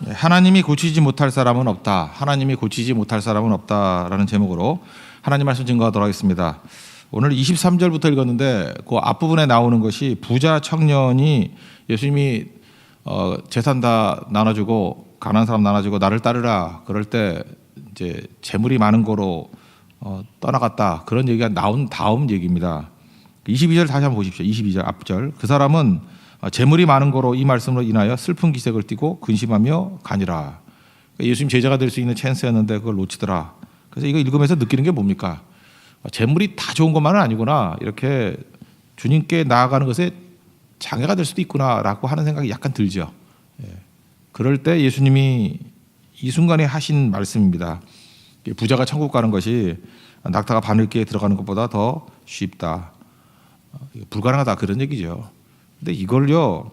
하나님이 고치지 못할 사람은 없다. 하나님이 고치지 못할 사람은 없다라는 제목으로 하나님 말씀 증거하도록 하겠습니다. 오늘 23절부터 읽었는데 그 앞부분에 나오는 것이 부자 청년이 예수님이 재산 다 나눠주고 가난한 사람 나눠주고 나를 따르라 그럴 때 이제 재물이 많은 거로 떠나갔다, 그런 얘기가 나온 다음 얘기입니다. 22절 다시 한번 보십시오. 22절 앞절. 그 사람은 재물이 많은 거로 이 말씀으로 인하여 슬픈 기색을 띠고 근심하며 가니라. 예수님 제자가 될 수 있는 찬스였는데 그걸 놓치더라. 그래서 이거 읽으면서 느끼는 게 뭡니까? 재물이 다 좋은 것만은 아니구나, 이렇게 주님께 나아가는 것에 장애가 될 수도 있구나라고 하는 생각이 약간 들죠. 그럴 때 예수님이 이 순간에 하신 말씀입니다. 부자가 천국 가는 것이 낙타가 바늘기에 들어가는 것보다 더 쉽다, 불가능하다, 그런 얘기죠. 근데 이걸요,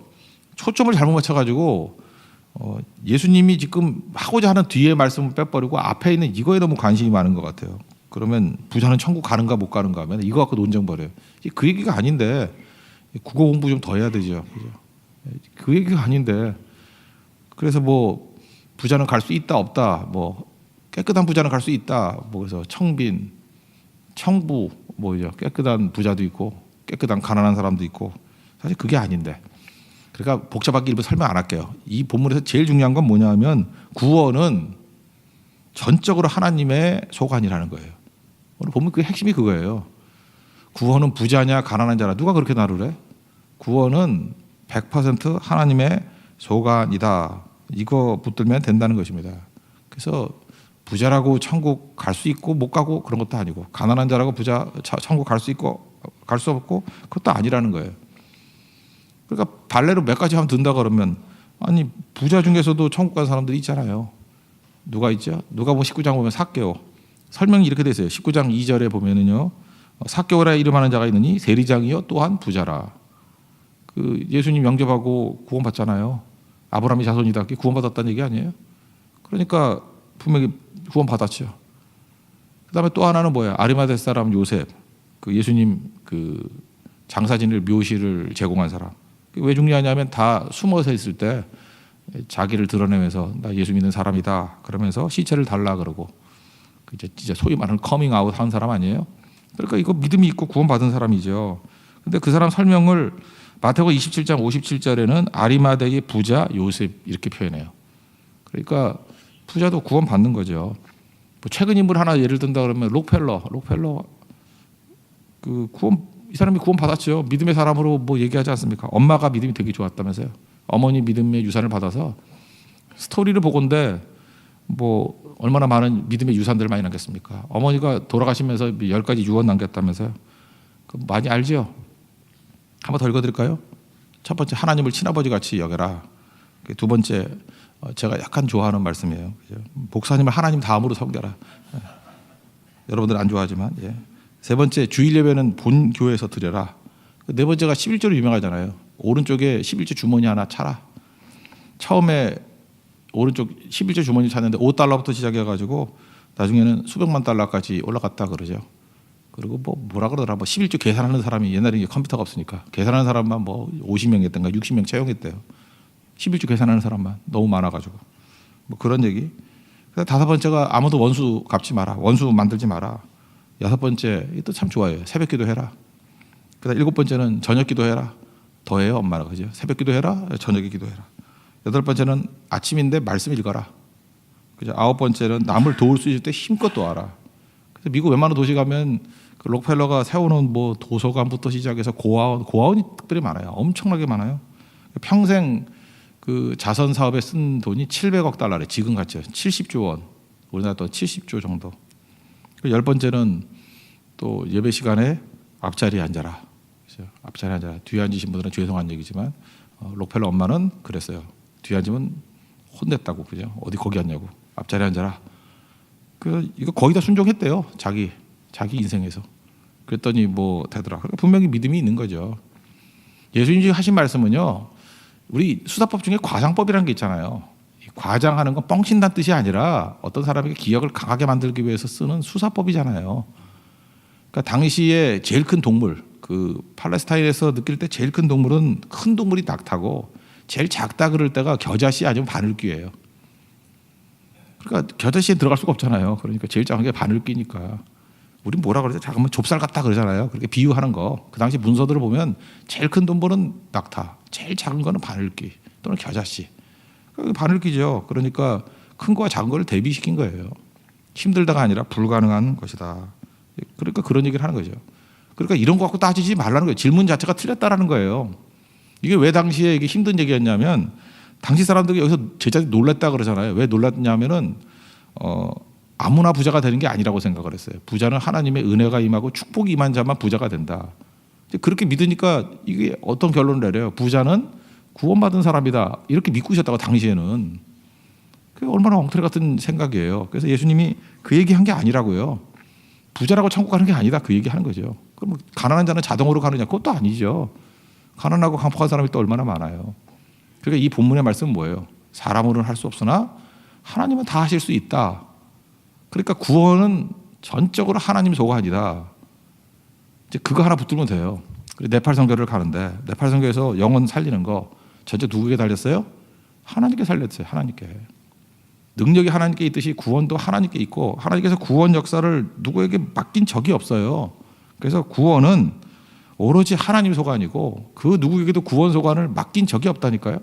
초점을 잘못 맞춰가지고 예수님이 지금 하고자 하는 뒤에 말씀을 빼버리고 앞에 있는 이거에 너무 관심이 많은 것 같아요. 그러면 부자는 천국 가는가 못 가는가 하면 이거 갖고 논쟁 벌여요. 그 얘기가 아닌데, 국어 공부 좀 더 해야 되죠. 그 얘기가 아닌데, 그래서 뭐 부자는 갈 수 있다 없다, 뭐 깨끗한 부자는 갈 수 있다, 뭐 그래서 청빈, 청부, 뭐죠, 깨끗한 부자도 있고 깨끗한 가난한 사람도 있고, 사실 그게 아닌데. 그러니까 복잡하게 일부 설명 안 할게요. 이 본문에서 제일 중요한 건 뭐냐면 구원은 전적으로 하나님의 소관이라는 거예요. 오늘 본문 그 핵심이 그거예요. 구원은 부자냐 가난한 자라, 누가 그렇게 나누래? 구원은 100% 하나님의 소관이다. 이거 붙들면 된다는 것입니다. 그래서 부자라고 천국 갈 수 있고 못 가고 그런 것도 아니고, 가난한 자라고 부자 천국 갈 수 있고 갈 수 없고 그것도 아니라는 거예요. 그러니까 발레로 몇 가지 하면 든다 그러면, 아니 부자 중에서도 천국 간 사람들이 있잖아요. 누가 있죠? 누가복음 19장 보면 삭개오, 설명이 이렇게 돼 있어요. 19장 2절에 보면은요, 삭개오라 이름하는 자가 있느니 세리장이요 또한 부자라. 그 예수님 영접하고 구원받잖아요. 아브라함의 자손이다, 구원받았다는 얘기 아니에요? 그러니까 분명히 구원받았죠. 그다음에 또 하나는 뭐야? 아리마대 사람 요셉, 그 예수님 그 장사진을 묘실을 제공한 사람. 왜 중요하냐면 다 숨어서 있을 때 자기를 드러내면서 나 예수 믿는 사람이다 그러면서 시체를 달라 그러고, 이제 진짜 소위 말하는 커밍아웃 한 사람 아니에요? 그러니까 이거 믿음이 있고 구원받은 사람이죠. 근데 그 사람 설명을 마태복음 27장 57절에는 아리마대의 부자 요셉 이렇게 표현해요. 그러니까 부자도 구원받는 거죠. 뭐 최근 인물 하나 예를 든다 그러면 록펠러 그 구원, 이 사람이 구원받았죠. 믿음의 사람으로 뭐 얘기하지 않습니까? 엄마가 믿음이 되게 좋았다면서요. 어머니 믿음의 유산을 받아서, 스토리를 보건대 뭐 얼마나 많은 믿음의 유산들을 많이 남겼습니까? 어머니가 돌아가시면서 10가지 유언 남겼다면서요. 많이 알죠? 한번 더 읽어드릴까요? 첫 번째, 하나님을 친아버지 같이 여겨라. 두 번째, 제가 약간 좋아하는 말씀이에요. 목사님을 하나님 다음으로 섬겨라. 여러분들 안 좋아하지만, 세 번째, 주일 예배는 본 교회에서 드려라. 네 번째가 11조로 유명하잖아요. 오른쪽에 11조 주머니 하나 차라. 처음에 오른쪽 11조 주머니 찾는데 $5부터 시작해가지고 나중에는 수백만 달러까지 올라갔다 그러죠. 그리고 뭐라 그러더라, 11조 계산하는 사람이, 옛날에 컴퓨터가 없으니까 계산하는 사람만 50명이었던가 60명 채용했대요. 11조 계산하는 사람만 너무 많아가지고, 그런 얘기. 다섯 번째가 아무도 원수 갚지 마라, 원수 만들지 마라. 여섯 번째, 이것도 참 좋아요. 새벽 기도해라. 그다음 일곱 번째는 저녁 기도해라. 더해요, 엄마가, 그죠? 새벽 기도해라, 저녁에 기도해라. 여덟 번째는 아침인데 말씀 읽어라. 그죠? 아홉 번째는 남을 도울 수 있을 때 힘껏 도와라. 그래서 미국 웬만한 도시 가면 그 록펠러가 세워놓은 도서관부터 시작해서 고아원이 특별히 많아요. 엄청나게 많아요. 평생 그 자선 사업에 쓴 돈이 700억 달러래. 지금 같죠? 70조 원. 우리나라 돈 70조 정도. 열 번째는 또 예배 시간에 앞자리에 앉아라. 그렇죠? 앞자리에 앉아라. 뒤에 앉으신 분들은 죄송한 얘기지만 록펠러 엄마는 그랬어요. 뒤에 앉으면 혼냈다고, 그죠? 어디 거기 앉냐고. 앞자리에 앉아라. 이거 거의 다 순종했대요. 자기 인생에서. 그랬더니 되더라. 그러니까 분명히 믿음이 있는 거죠. 예수님이 하신 말씀은요, 우리 수사법 중에 과장법이라는 게 있잖아요. 과장하는 건 뻥친다는 뜻이 아니라 어떤 사람에게 기억을 강하게 만들기 위해서 쓰는 수사법이잖아요. 그러니까 당시에 제일 큰 동물, 그 팔레스타인에서 느낄 때 제일 큰 동물은, 큰 동물이 낙타고 제일 작다 그럴 때가 겨자씨 아니면 바늘귀예요. 그러니까 겨자씨에 들어갈 수가 없잖아요. 그러니까 제일 작은 게 바늘귀니까. 우린 뭐라 그러죠? 작으면 좁쌀 같다 그러잖아요. 그렇게 비유하는 거. 그 당시 문서들을 보면 제일 큰 돈벌은 낙타, 제일 작은 거는 바늘귀 또는 겨자씨. 바늘귀죠. 그러니까 큰 거와 작은 거를 대비시킨 거예요. 힘들다가 아니라 불가능한 것이다. 그러니까 그런 얘기를 하는 거죠. 그러니까 이런 거 갖고 따지지 말라는 거예요. 질문 자체가 틀렸다라는 거예요. 이게 왜 당시에 이게 힘든 얘기였냐면 당시 사람들이 여기서 제자들이 놀랐다 그러잖아요. 왜 놀랐냐면은 아무나 부자가 되는 게 아니라고 생각을 했어요. 부자는 하나님의 은혜가 임하고 축복이 임한 자만 부자가 된다. 그렇게 믿으니까 이게 어떤 결론을 내려요? 부자는 구원받은 사람이다. 이렇게 믿고 있었다고 당시에는. 그게 얼마나 엉터리 같은 생각이에요. 그래서 예수님이 그 얘기한 게 아니라고요. 부자라고 천국 가는 게 아니다. 그 얘기하는 거죠. 그럼 가난한 자는 자동으로 가느냐? 그것도 아니죠. 가난하고 강팍한 사람이 또 얼마나 많아요. 그러니까 이 본문의 말씀은 뭐예요? 사람으로는 할 수 없으나 하나님은 다 하실 수 있다. 그러니까 구원은 전적으로 하나님 소관이다. 이제 그거 하나 붙들면 돼요. 네팔 선교를 가는데 네팔 선교에서 영혼 살리는 거 전체 누구에게 달렸어요? 하나님께 살렸어요. 하나님께. 능력이 하나님께 있듯이 구원도 하나님께 있고 하나님께서 구원 역사를 누구에게 맡긴 적이 없어요. 그래서 구원은 오로지 하나님 소관이고 그 누구에게도 구원 소관을 맡긴 적이 없다니까요.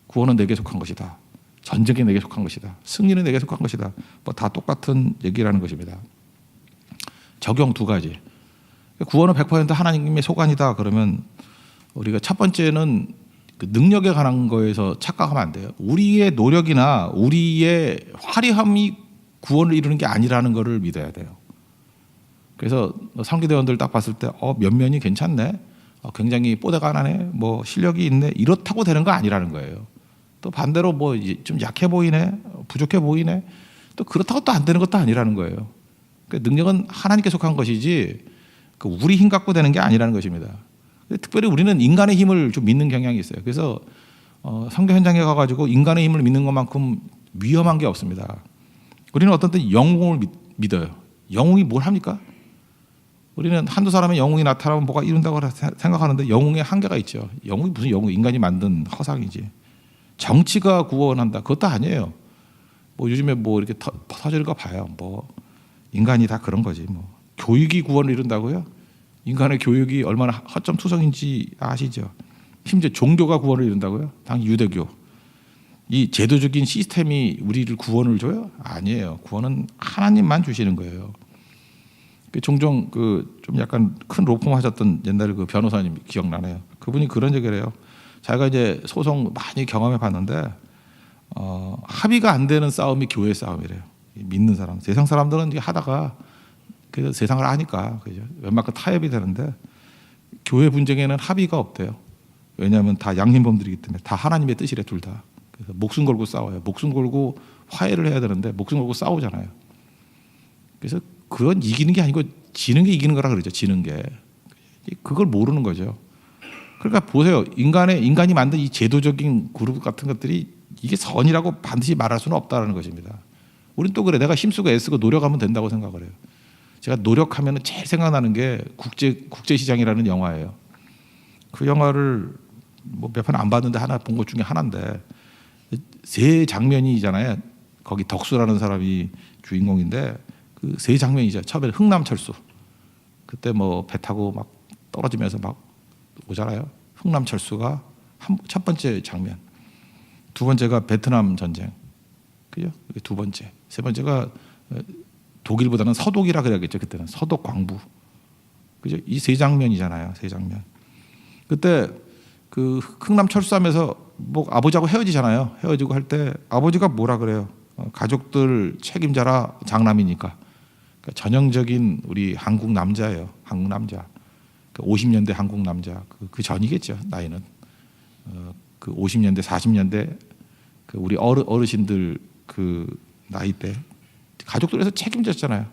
구원은 내게 속한 것이다. 전쟁이 내게 속한 것이다. 승리는 내게 속한 것이다. 뭐 다 똑같은 얘기라는 것입니다. 적용 두 가지. 구원은 100% 하나님의 소관이다. 그러면 우리가 첫 번째는 그 능력에 관한 거에서 착각하면 안 돼요. 우리의 노력이나 우리의 화려함이 구원을 이루는 게 아니라는 것을 믿어야 돼요. 그래서 상기대원들 딱 봤을 때 면면이 괜찮네. 굉장히 뽀대가 나네. 뭐 실력이 있네. 이렇다고 되는 거 아니라는 거예요. 또 반대로 뭐 좀 약해 보이네. 부족해 보이네. 또 그렇다고 또 안 되는 것도 아니라는 거예요. 그러니까 능력은 하나님께 속한 것이지 우리 힘 갖고 되는 게 아니라는 것입니다. 특별히 우리는 인간의 힘을 좀 믿는 경향이 있어요. 그래서 선교 현장에 가가지고 인간의 힘을 믿는 것만큼 위험한 게 없습니다. 우리는 어떤 때 영웅을 믿어요. 영웅이 뭘 합니까? 우리는 한두 사람의 영웅이 나타나면 뭐가 이룬다고 생각하는데 영웅의 한계가 있죠. 영웅이 무슨 영웅? 인간이 만든 허상이지. 정치가 구원한다. 그것도 아니에요. 뭐 요즘에 뭐 이렇게 터질 거 봐요. 뭐 인간이 다 그런 거지. 뭐 교육이 구원을 이룬다고요? 인간의 교육이 얼마나 허점투성인지 아시죠? 심지어 종교가 구원을 이룬다고요? 당연히 유대교. 이 제도적인 시스템이 우리를 구원을 줘요? 아니에요. 구원은 하나님만 주시는 거예요. 종종 좀 약간 큰 로펌 하셨던 옛날에 그 변호사님 기억나네요. 그분이 그런 얘기를 해요. 자기가 이제 소송 많이 경험해 봤는데 합의가 안 되는 싸움이 교회 싸움이래요. 믿는 사람. 세상 사람들은 이제 하다가 그래서 세상을 아니까 그죠. 웬만큼 타협이 되는데 교회 분쟁에는 합의가 없대요. 왜냐하면 다 양심범들이기 때문에 다 하나님의 뜻이래 둘 다. 그래서 목숨 걸고 싸워요. 목숨 걸고 화해를 해야 되는데 목숨 걸고 싸우잖아요. 그래서 그건 이기는 게 아니고 지는 게 이기는 거라 그러죠. 지는 게. 그걸 모르는 거죠. 그러니까 보세요. 인간이 만든 이 제도적인 그룹 같은 것들이 이게 선이라고 반드시 말할 수는 없다는 것입니다. 우린 또 그래. 내가 힘쓰고 애쓰고 노력하면 된다고 생각을 해요. 제가 노력하면 제일 생각나는 게 국제시장이라는 영화예요. 그 영화를 뭐 몇 편 안 봤는데 하나 본 것 중에 하나인데 세 장면이잖아요. 거기 덕수라는 사람이 주인공인데 그 세 장면이죠. 처음에 흥남철수. 그때 뭐 배 타고 막 떨어지면서 막 오잖아요. 흥남철수가 첫 번째 장면. 두 번째가 베트남 전쟁. 그죠? 두 번째. 세 번째가 독일보다는 서독이라 그래야겠죠. 그때는 서독 광부. 그죠? 이 세 장면이잖아요. 세 장면. 그때 그 흥남 철수하면서 뭐 아버지하고 헤어지잖아요. 헤어지고 할 때 아버지가 뭐라 그래요? 가족들 책임져라 장남이니까. 그러니까 전형적인 우리 한국 남자예요. 한국 남자. 50년대 한국 남자. 그 전이겠죠. 나이는. 그 50년대 40년대 그 우리 어르신들 그 나이 때 가족들에서 책임졌잖아요.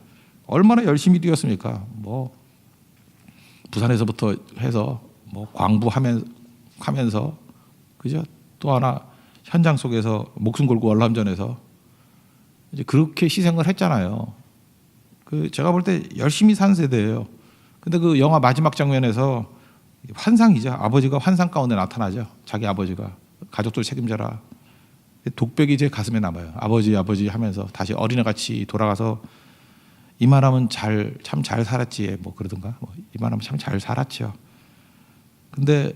얼마나 열심히 뛰었습니까? 뭐 부산에서부터 해서 뭐 광부하면서 그죠? 또 하나 현장 속에서 목숨 걸고 월남전에서 이제 그렇게 희생을 했잖아요. 그 제가 볼 때 열심히 산 세대예요. 근데 그 영화 마지막 장면에서 환상이죠. 아버지가 환상 가운데 나타나죠. 자기 아버지가 가족들 책임져라. 독백이 제 가슴에 남아요. 아버지 아버지 하면서 다시 어린애같이 돌아가서 이만하면 참 잘 살았지 뭐 그러던가 이만하면 참 잘 살았죠. 근데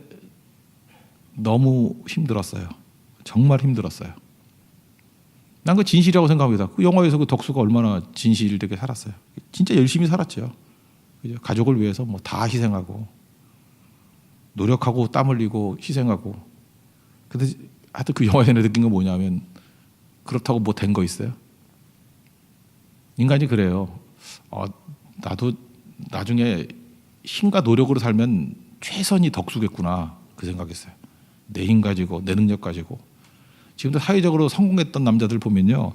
너무 힘들었어요. 정말 힘들었어요. 난 그 진실이라고 생각합니다. 그 영화에서 그 덕수가 얼마나 진실되게 살았어요. 진짜 열심히 살았죠. 그죠? 가족을 위해서 뭐 다 희생하고 노력하고 땀 흘리고 희생하고. 근데 하여튼 그 영화에서 느낀 건 뭐냐면 그렇다고 뭐 된 거 있어요? 인간이 그래요. 나도 나중에 힘과 노력으로 살면 최선이 덕수겠구나 그 생각했어요. 내 힘 가지고 내 능력 가지고. 지금도 사회적으로 성공했던 남자들 보면요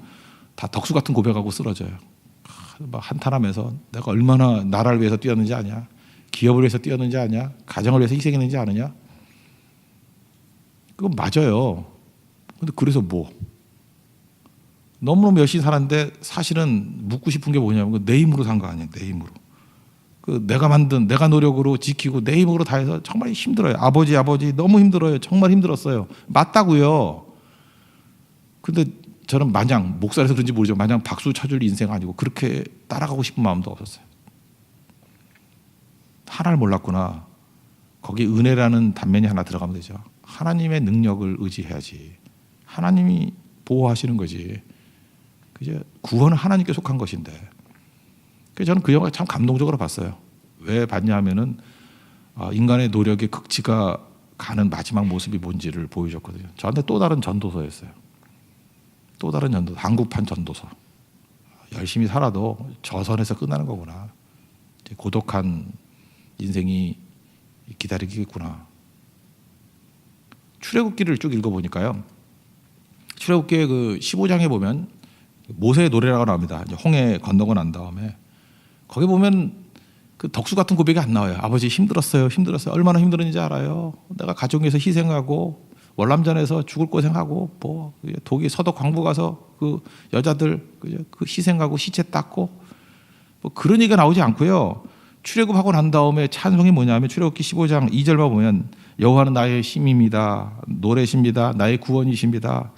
다 덕수 같은 고백하고 쓰러져요. 막 한탄하면서 내가 얼마나 나라를 위해서 뛰었는지 아냐, 기업을 위해서 뛰었는지 아냐, 가정을 위해서 희생했는지 아느냐. 그건 맞아요. 근데 그래서 뭐 너무너무 열심히 살았는데 사실은 묻고 싶은 게 뭐냐면 내 힘으로 산 거 아니에요. 내 힘으로. 그 내가 만든 내가 노력으로 지키고 내 힘으로 다 해서 정말 힘들어요. 아버지 너무 힘들어요. 정말 힘들었어요. 맞다고요. 근데 저는 마냥 목살에서 그런지 모르죠. 마냥 박수 쳐줄 인생 아니고 그렇게 따라가고 싶은 마음도 없었어요. 하나를 몰랐구나. 거기 은혜라는 단면이 하나 들어가면 되죠. 하나님의 능력을 의지해야지. 하나님이 보호하시는 거지. 그죠? 구원은 하나님께 속한 것인데. 그래서 저는 그 영화 참 감동적으로 봤어요. 왜 봤냐 하면은 인간의 노력의 극치가 가는 마지막 모습이 뭔지를 보여줬거든요. 저한테 또 다른 전도서였어요. 또 다른 전도서, 한국판 전도서. 열심히 살아도 저 선에서 끝나는 거구나. 고독한 인생이 기다리겠구나. 출애굽기를 쭉 읽어보니까요. 출애굽기의 그 15장에 보면 모세의 노래라고 나옵니다. 홍해 건너고 난 다음에 거기 보면 그 덕수 같은 고백이 안 나와요. 아버지 힘들었어요. 얼마나 힘들었는지 알아요. 내가 가족 위해서 희생하고 월남전에서 죽을 고생하고 뭐 독일 서독 광부 가서 그 여자들 그 희생하고 시체 닦고 뭐 그런 얘기가 나오지 않고요. 출애굽하고 난 다음에 찬송이 뭐냐면 출애굽기 15장 2절만 보면 여호와는 나의 힘입니다. 노래십니다. 나의 구원이십니다.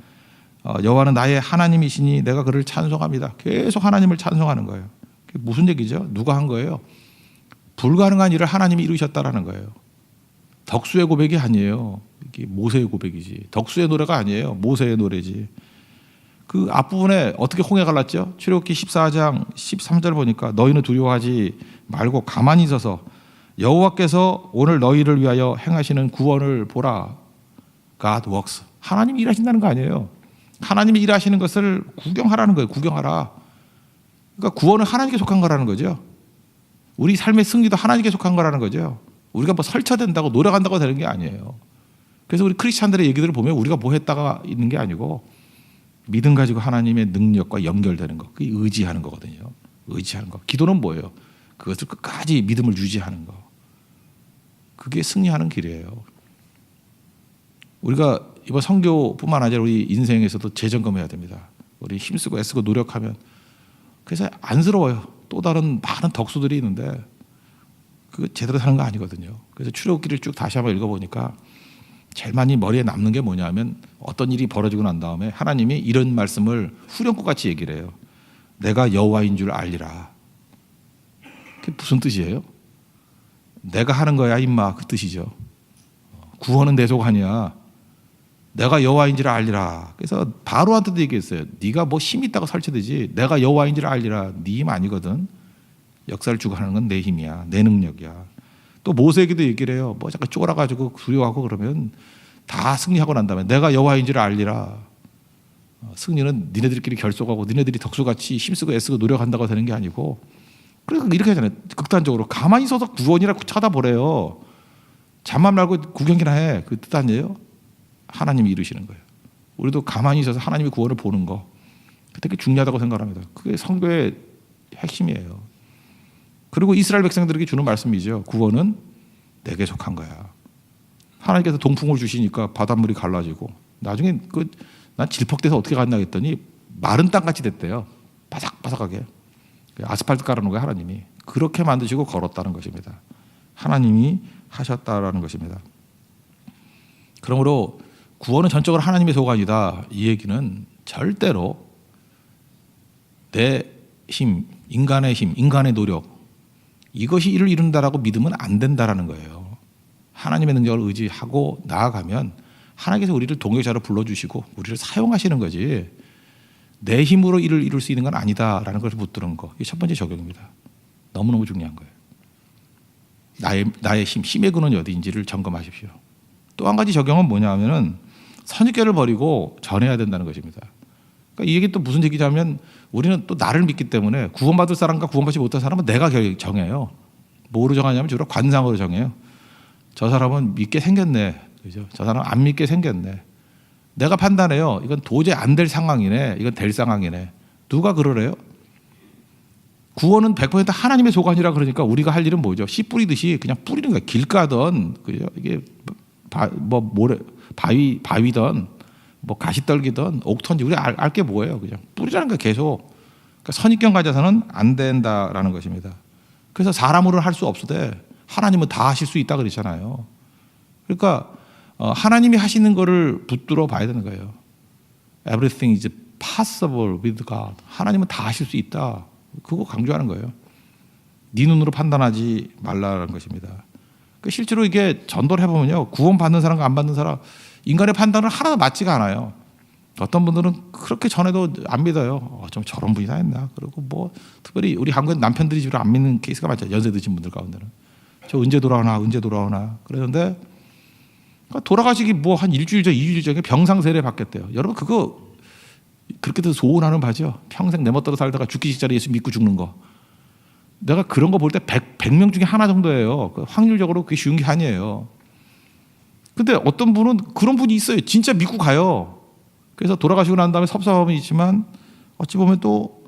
여호와는 나의 하나님이시니 내가 그를 찬송합니다. 계속 하나님을 찬송하는 거예요. 그게 무슨 얘기죠? 누가 한 거예요? 불가능한 일을 하나님이 이루셨다라는 거예요. 덕수의 고백이 아니에요. 이게 모세의 고백이지. 덕수의 노래가 아니에요. 모세의 노래지. 그 앞부분에 어떻게 홍해 갈랐죠? 출애굽기 14장 13절 보니까 너희는 두려워하지 말고 가만히 있어서 여호와께서 오늘 너희를 위하여 행하시는 구원을 보라. God works. 하나님이 일하신다는 거 아니에요. 하나님이 일하시는 것을 구경하라는 거예요. 구경하라. 그러니까 구원은 하나님께 속한 거라는 거죠. 우리 삶의 승리도 하나님께 속한 거라는 거죠. 우리가 뭐 설쳐된다고 노력한다고 되는 게 아니에요. 그래서 우리 크리스찬들의 얘기들을 보면 우리가 뭐 했다가 있는 게 아니고 믿음 가지고 하나님의 능력과 연결되는 거. 그게 의지하는 거거든요. 의지하는 거. 기도는 뭐예요? 그것을 끝까지 믿음을 유지하는 거. 그게 승리하는 길이에요. 우리가 이번 선교뿐만 아니라 우리 인생에서도 재점검해야 됩니다. 우리 힘쓰고 애쓰고 노력하면 그래서 안쓰러워요. 또 다른 많은 덕수들이 있는데 그 제대로 사는 거 아니거든요. 그래서 출애굽기를 쭉 다시 한번 읽어보니까 제일 많이 머리에 남는 게 뭐냐면 어떤 일이 벌어지고 난 다음에 하나님이 이런 말씀을 후렴구 같이 얘기를 해요. 내가 여호와인 줄 알리라. 그게 무슨 뜻이에요? 내가 하는 거야 임마 그 뜻이죠. 구원은 내 속 아니야. 내가 여호와인 줄 알리라. 그래서 바로한테도 얘기했어요. 네가 뭐 힘이 있다고 설치되지 내가 여호와인 줄 알리라. 네 힘 아니거든. 역사를 주관하는 건 내 힘이야. 내 능력이야. 또 모세에게도 얘기를 해요. 뭐 잠깐 쫄아가지고 두려워하고 그러면 다 승리하고 난 다음에 내가 여호와인 줄 알리라. 승리는 니네들끼리 결속하고 니네들이 덕수같이 힘쓰고 애쓰고 노력한다고 되는 게 아니고 그래서 이렇게 하잖아요. 극단적으로 가만히 있어서 구원이라고 쳐다보래요. 잠만 말고 구경이나 해. 그 뜻 아니에요? 하나님이 이루시는 거예요. 우리도 가만히 있어서 하나님의 구원을 보는 거 되게 중요하다고 생각합니다. 그게 선교의 핵심이에요. 그리고 이스라엘 백성들에게 주는 말씀이죠. 구원은 내게 속한 거야. 하나님께서 동풍을 주시니까 바닷물이 갈라지고 나중에 난 질퍽돼서 어떻게 갔나 했더니 마른 땅같이 됐대요. 바삭바삭하게. 아스팔트 깔아놓은 거예요. 하나님이. 그렇게 만드시고 걸었다는 것입니다. 하나님이 하셨다라는 것입니다. 그러므로 구원은 전적으로 하나님의 소관이다. 이 얘기는 절대로 내 힘, 인간의 힘, 인간의 노력 이것이 이를 이룬다라고 믿으면 안 된다라는 거예요. 하나님의 능력을 의지하고 나아가면 하나님께서 우리를 동역자로 불러주시고 우리를 사용하시는 거지 내 힘으로 이를 이룰 수 있는 건 아니다라는 것을 붙드는 거. 이게 첫 번째 적용입니다. 너무너무 중요한 거예요. 나의 힘의 근원이 어디인지를 점검하십시오. 또 한 가지 적용은 뭐냐 하면은 선입견을 버리고 전해야 된다는 것입니다. 그러니까 이 얘기 또 무슨 얘기냐면 우리는 또 나를 믿기 때문에 구원받을 사람과 구원받지 못할 사람은 내가 정해요. 뭐로 정하냐면 주로 관상으로 정해요. 저 사람은 믿게 생겼네. 그죠? 저 사람은 안 믿게 생겼네. 내가 판단해요. 이건 도저히 안 될 상황이네. 이건 될 상황이네. 누가 그러래요? 구원은 100% 하나님의 소관이라 그러니까 우리가 할 일은 뭐죠? 씨 뿌리듯이 그냥 뿌리는 거야. 길 가든 그죠? 이게 바위든 뭐 가시떨기든 옥턴지 우리 알 게 뭐예요? 그냥 뿌리라는 거 계속. 그러니까 선입견 가져서는 안 된다라는 것입니다. 그래서 사람으로는 할 수 없으되 하나님은 다 하실 수 있다 그랬잖아요. 그러니까 하나님이 하시는 거를 붙들어 봐야 되는 거예요. Everything is possible with God. 하나님은 다 하실 수 있다. 그거 강조하는 거예요. 네 눈으로 판단하지 말라는 것입니다. 그러니까 실제로 이게 전도를 해보면요. 구원 받는 사람과 안 받는 사람 인간의 판단은 하나도 맞지가 않아요. 어떤 분들은 그렇게 전해도 안 믿어요. 좀 저런 분이 다 했나. 그리고 뭐 특별히 우리 한국엔 남편들이 주로 안 믿는 케이스가 많죠. 연세 드신 분들 가운데는. 저 언제 돌아오나 그러는데 돌아가시기 뭐 한 일주일 전, 2주일 전에 병상세례 받겠대요. 여러분 그거 그렇게 돼서 소원하는 바죠. 평생 내 멋대로 살다가 죽기 직전에 예수 믿고 죽는 거. 내가 그런 거 볼 때 100명 중에 하나 정도예요. 확률적으로 그게 쉬운 게 아니에요. 근데 어떤 분은 그런 분이 있어요. 진짜 믿고 가요. 그래서 돌아가시고 난 다음에 섭섭함은 있지만 어찌 보면 또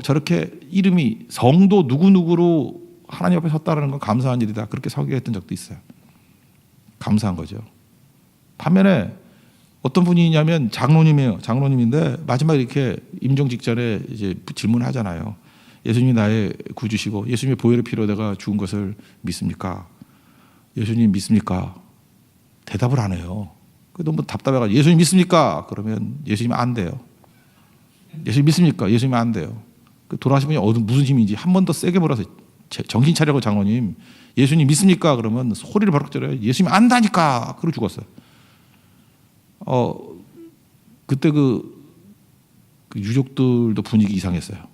저렇게 이름이 성도 누구누구로 하나님 앞에 섰다는 건 감사한 일이다. 그렇게 서게 했던 적도 있어요. 감사한 거죠. 반면에 어떤 분이 있냐면 장로님이에요. 장로님인데 마지막에 이렇게 임종 직전에 이제 질문을 하잖아요. 예수님이 나의 구주시고 예수님의 보혈의 피로 내가 죽은 것을 믿습니까? 예수님 믿습니까? 대답을 안 해요. 너무 답답해가지고 예수님 믿습니까? 그러면 예수님 안 돼요. 예수님 믿습니까? 예수님 안 돼요. 돌아가신 분이 무슨 힘인지 한 번 더 세게 물어서 정신 차려고 장로님 예수님 믿습니까? 그러면 소리를 버럭 질러요. 예수님 안다니까. 그러고 죽었어요. 그때 그 유족들도 분위기 이상했어요.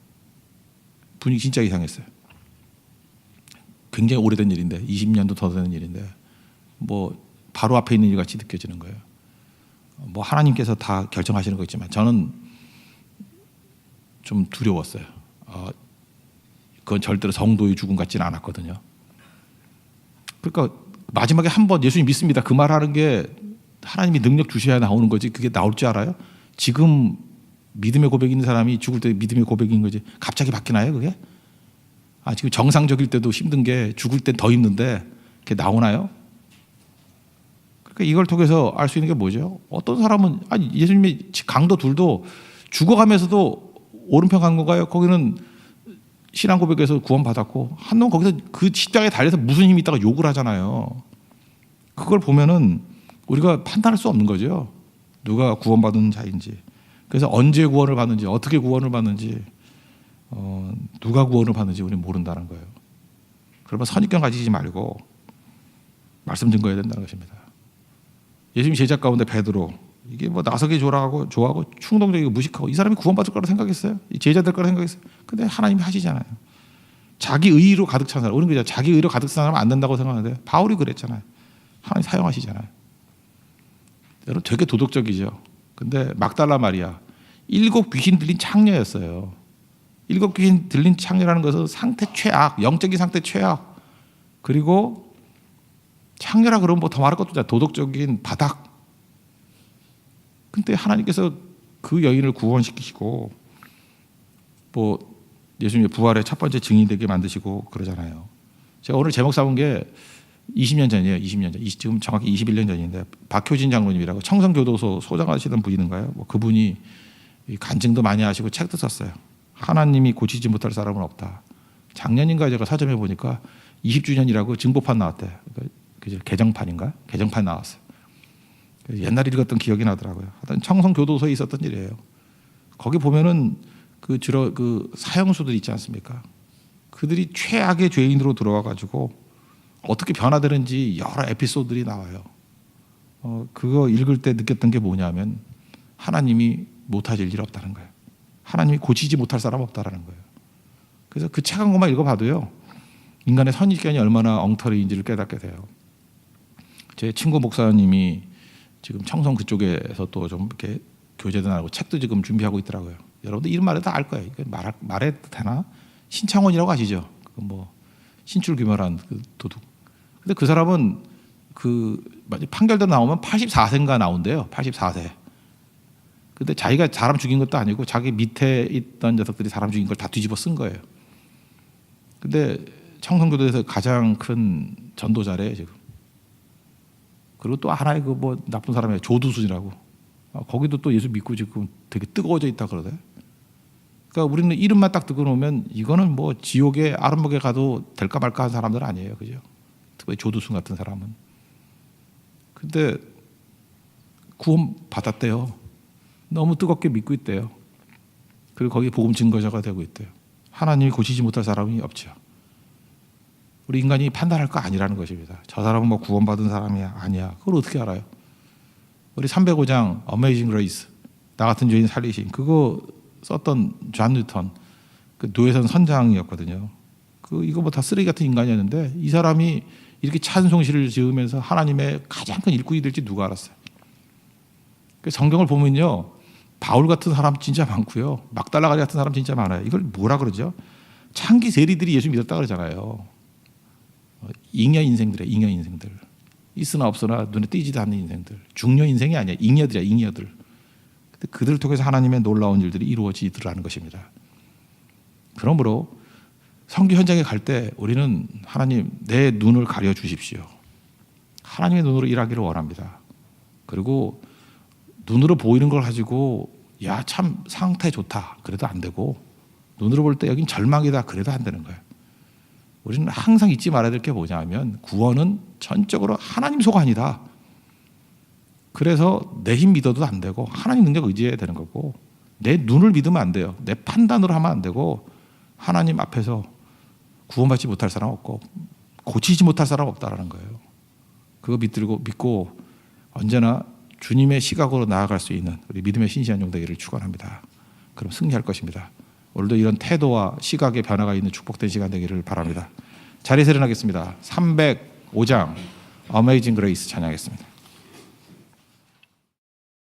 분위기 진짜 이상했어요. 굉장히 오래된 일인데 20년도 더 되는 일인데 뭐 바로 앞에 있는 일 같이 느껴지는 거예요. 뭐 하나님께서 다 결정하시는 거 있지만 저는 좀 두려웠어요. 그건 절대로 성도의 죽음 같지는 않았거든요. 그러니까 마지막에 한 번 예수님 믿습니다. 그 말하는 게 하나님이 능력 주셔야 나오는 거지 그게 나올 줄 알아요? 지금 믿음의 고백이 있는 사람이 죽을 때 믿음의 고백인 거지 갑자기 바뀌나요 그게? 지금 정상적일 때도 힘든 게 죽을 땐 더 힘든데 그게 나오나요? 그러니까 이걸 통해서 알 수 있는 게 뭐죠? 어떤 사람은 예수님의 강도들도 죽어가면서도 오른편 간 건가요? 거기는 신앙 고백에서 구원받았고 한 놈은 거기서 그 십자가에 달려서 무슨 힘이 있다가 욕을 하잖아요. 그걸 보면은 우리가 판단할 수 없는 거죠. 누가 구원받은 자인지. 그래서 언제 구원을 받는지 어떻게 구원을 받는지 누가 구원을 받는지 우리는 모른다는 거예요. 그러면 선입견 가지지 말고 말씀 증거해야 된다는 것입니다. 예수님 제자 가운데 베드로 이게 뭐 나서기 좋아하고 충동적이고 무식하고 이 사람이 구원받을 거라고 생각했어요. 이 제자 될 거라고 생각했어요. 근데 하나님이 하시잖아요. 자기 의로 가득 찬 사람. 우리는 그냥 자기 의로 가득 찬 사람은 안 된다고 생각하는데 바울이 그랬잖아요. 하나님 사용하시잖아요. 여러분 되게 도덕적이죠. 근데 막달라 마리아 7 귀신 들린 창녀였어요. 7 귀신 들린 창녀라는 것은 상태 최악, 영적인 상태 최악. 그리고 창녀라 그러면 뭐 더 말할 것도 없잖아요. 도덕적인 바닥. 근데 하나님께서 그 여인을 구원시키시고 뭐 예수님의 부활의 첫 번째 증인이 되게 만드시고 그러잖아요. 제가 오늘 제목 삼은 게 20년 전이에요. 20년 전. 지금 정확히 21년 전인데 박효진 장로님이라고 청성교도소 소장하시던 분인가요? 뭐 그분이 간증도 많이 하시고 책도 썼어요. 하나님이 고치지 못할 사람은 없다. 작년인가 제가 서점에 보니까 20주년이라고 증보판 나왔대요. 그죠? 개정판인가? 개정판 나왔어요. 옛날 읽었던 기억이 나더라고요. 하여튼 청송 교도소에 있었던 일이에요. 거기 보면은 그 사형수들 있지 않습니까? 그들이 최악의 죄인으로 들어와 가지고 어떻게 변화되는지 여러 에피소드들이 나와요. 그거 읽을 때 느꼈던 게 뭐냐면 하나님이 못하실 일 없다는 거예요. 하나님이 고치지 못할 사람 없다라는 거예요. 그래서 그 책 한 권만 읽어봐도요, 인간의 선입견이 얼마나 엉터리인지를 깨닫게 돼요. 제 친구 목사님이 지금 청송 그쪽에서 또 좀 이렇게 교제도 나고 책도 지금 준비하고 있더라고요. 여러분들 이름 말해도 알 거예요. 말해도 되나? 신창원이라고 아시죠? 신출귀멸한 그 도둑. 근데 그 사람은 판결도 나오면 84세인가 나온대요. 84세. 근데 자기가 사람 죽인 것도 아니고 자기 밑에 있던 녀석들이 사람 죽인 걸 다 뒤집어 쓴 거예요. 근데 청송교도에서 가장 큰 전도자래 지금. 그리고 또 하나의 나쁜 사람이에요. 조두순이라고. 거기도 또 예수 믿고 지금 되게 뜨거워져 있다 그러대. 그러니까 우리는 이름만 딱 듣고 놓으면 이거는 지옥의 아름목에 가도 될까 말까 한 사람들 아니에요, 그죠? 특히 조두순 같은 사람은. 근데 구원 받았대요. 너무 뜨겁게 믿고 있대요. 그리고 거기 복음 증거자가 되고 있대요. 하나님이 고치지 못할 사람이 없죠. 우리 인간이 판단할 거 아니라는 것입니다. 저 사람은 구원받은 사람이야, 아니야. 그걸 어떻게 알아요? 우리 305장 어메이징 그레이스, 나 같은 죄인 살리신, 그거 썼던 존 뉴턴, 그 노예선 선장이었거든요. 이거 다 쓰레기 같은 인간이었는데 이 사람이 이렇게 찬송시를 지으면서 하나님의 가장 큰 일꾼이 될지 누가 알았어요? 성경을 보면요, 바울 같은 사람 진짜 많고요, 막달라가리 같은 사람 진짜 많아요. 이걸 뭐라 그러죠? 창기 세리들이 예수 믿었다 그러잖아요. 잉여 인생들이에요, 잉여 인생들. 있으나 없으나 눈에 띄지도 않는 인생들. 중녀 인생이 아니야, 잉여들이야, 잉여들. 근데 그들을 통해서 하나님의 놀라운 일들이 이루어지더라는 것입니다. 그러므로 선교 현장에 갈 때 우리는 하나님, 내 눈을 가려 주십시오. 하나님의 눈으로 일하기를 원합니다. 그리고 눈으로 보이는 걸 가지고 야, 참 상태 좋다 그래도 안 되고, 눈으로 볼 때 여긴 절망이다 그래도 안 되는 거예요. 우리는 항상 잊지 말아야 될 게 뭐냐면 구원은 전적으로 하나님 소관이다. 그래서 내 힘 믿어도 안 되고 하나님 능력 의지해야 되는 거고, 내 눈을 믿으면 안 돼요. 내 판단으로 하면 안 되고, 하나님 앞에서 구원받지 못할 사람 없고 고치지 못할 사람 없다라는 거예요. 그거 믿고 언제나 주님의 시각으로 나아갈 수 있는 우리 믿음의 신실한 종 되기를 축원합니다. 그럼 승리할 것입니다. 오늘도 이런 태도와 시각의 변화가 있는 축복된 시간 되기를 바랍니다. 자리에서 일어나겠습니다. 305장 어메이징 그레이스 찬양하겠습니다.